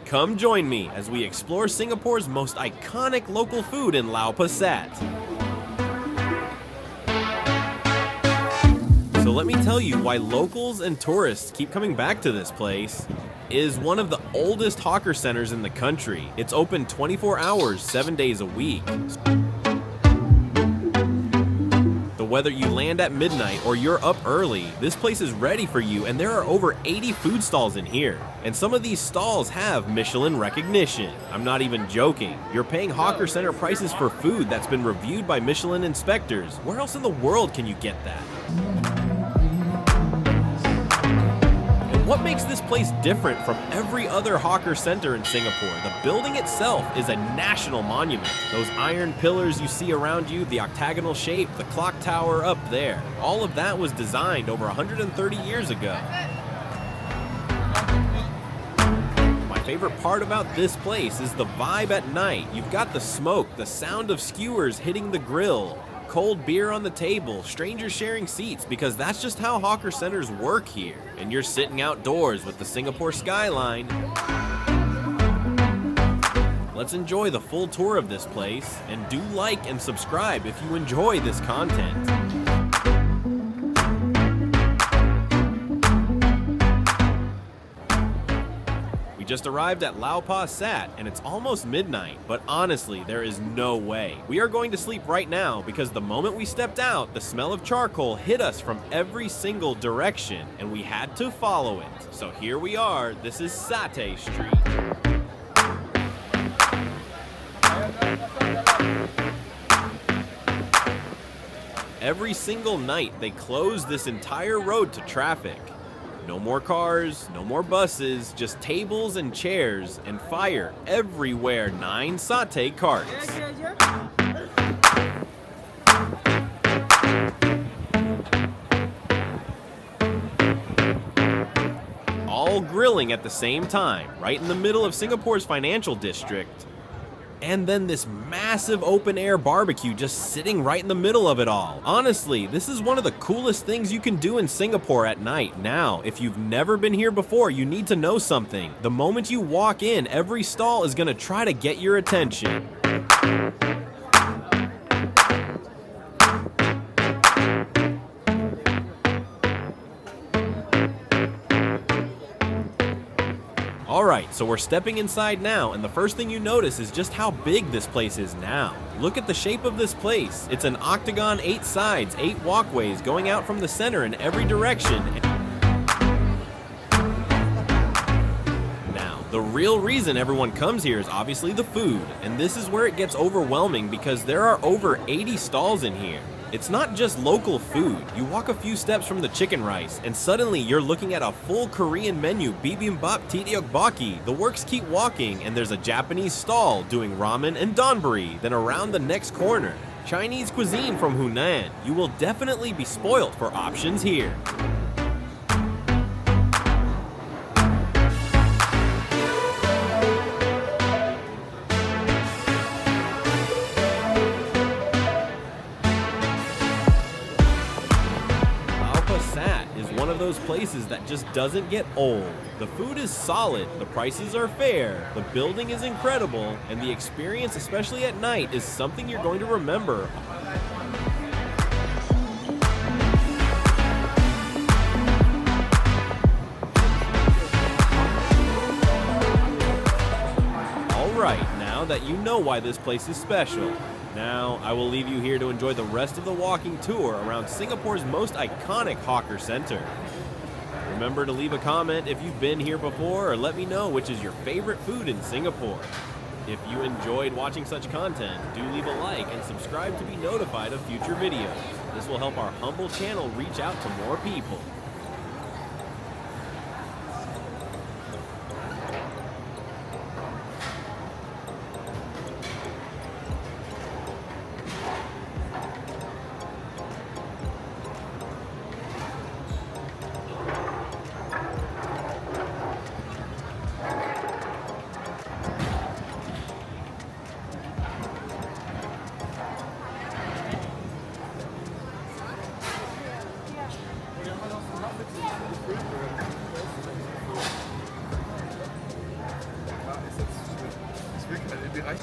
Come join me as we explore Singapore's most iconic local food in Lau Pa Sat. So let me tell you why locals and tourists keep coming back to this place. It is one of the oldest hawker centers in the country. It's open 24 hours, 7 days a week. So whether you land at midnight or you're up early, this place is ready for you, and there are over 80 food stalls in here. And some of these stalls have Michelin recognition. I'm not even joking. You're paying hawker center prices for food that's been reviewed by Michelin inspectors. Where else in the world can you get that? What makes this place different from every other hawker center in Singapore? The building itself is a national monument. Those iron pillars you see around you, the octagonal shape, the clock tower up there, all of that was designed over 130 years ago. My favorite part about this place is the vibe at night. You've got the smoke, the sound of skewers hitting the grill, cold beer on the table, strangers sharing seats, because that's just how hawker centers work here. And you're sitting outdoors with the Singapore skyline. Let's enjoy the full tour of this place, and do like and subscribe if you enjoy this content. Just arrived at Lau Pa Sat, and it's almost midnight, but honestly, there is no way. We are going to sleep right now because the moment we stepped out, the smell of charcoal hit us from every single direction, and we had to follow it. So here we are. This is Satay Street. Every single night, they close this entire road to traffic. No more cars, no more buses, just tables and chairs, and fire everywhere. 9 satay carts. All grilling at the same time, right in the middle of Singapore's financial district. And then this massive open-air barbecue just sitting right in the middle of it all. Honestly, this is one of the coolest things you can do in Singapore at night. Now, if you've never been here before, you need to know something. The moment you walk in, every stall is gonna try to get your attention. Alright, so we're stepping inside now, and the first thing you notice is just how big this place is now. Look at the shape of this place. It's an octagon, 8 sides, 8 walkways going out from the center in every direction. Now, the real reason everyone comes here is obviously the food, and this is where it gets overwhelming because there are over 80 stalls in here. It's not just local food. You walk a few steps from the chicken rice, and suddenly you're looking at a full Korean menu, bibimbap tteokbokki. The works keep walking, and there's a Japanese stall doing ramen and donburi. Then around the next corner, Chinese cuisine from Hunan. You will definitely be spoiled for options here. One of those places that just doesn't get old. The food is solid, the prices are fair, the building is incredible, and the experience, especially at night, is something you're going to remember. Alright, now that you know why this place is special, now, I will leave you here to enjoy the rest of the walking tour around Singapore's most iconic hawker center. Remember to leave a comment if you've been here before, or let me know which is your favorite food in Singapore. If you enjoyed watching such content, do leave a like and subscribe to be notified of future videos. This will help our humble channel reach out to more people. wirklich im Bereich.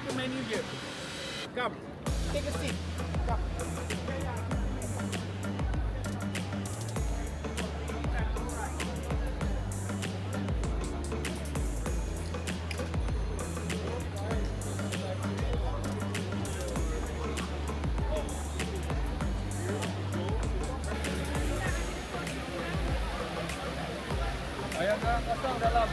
the menu here. Come, take a seat. Come. Ayan na, kasang dalam.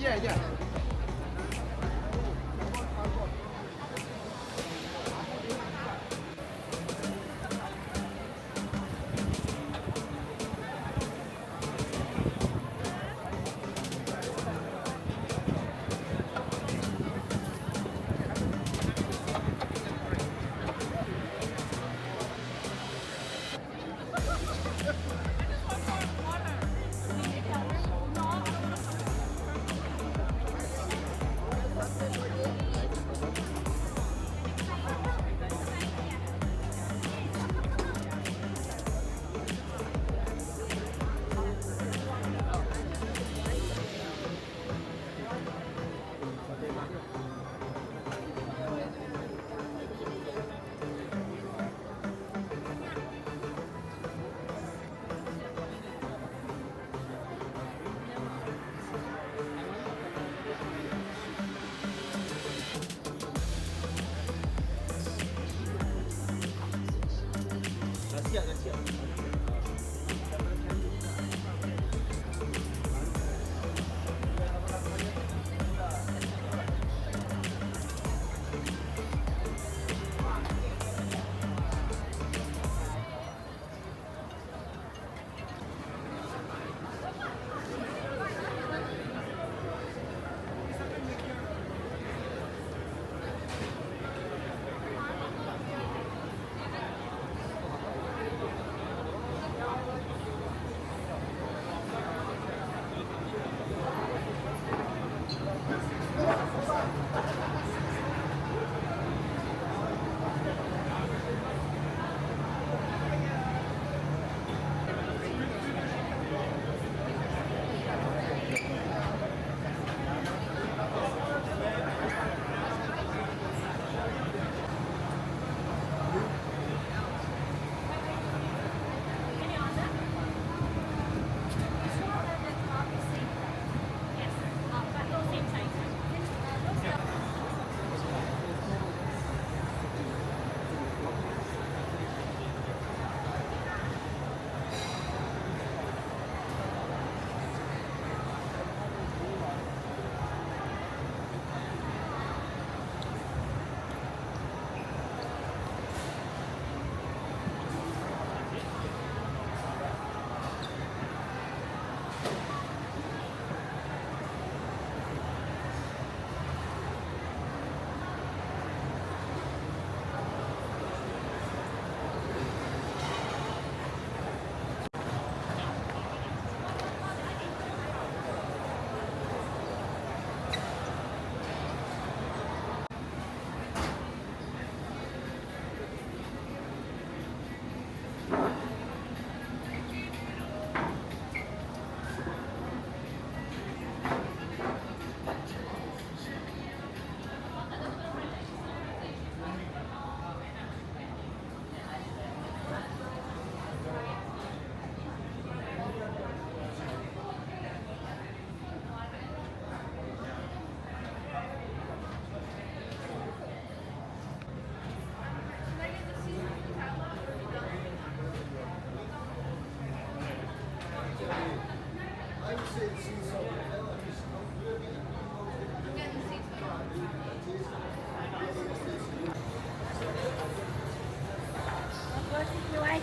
Yeah, yeah. Dah siap.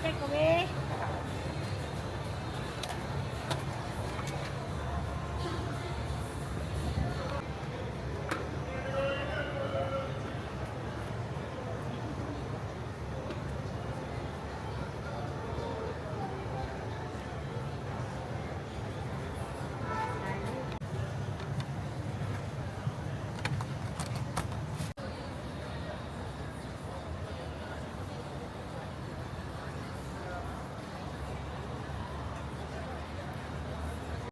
Take away.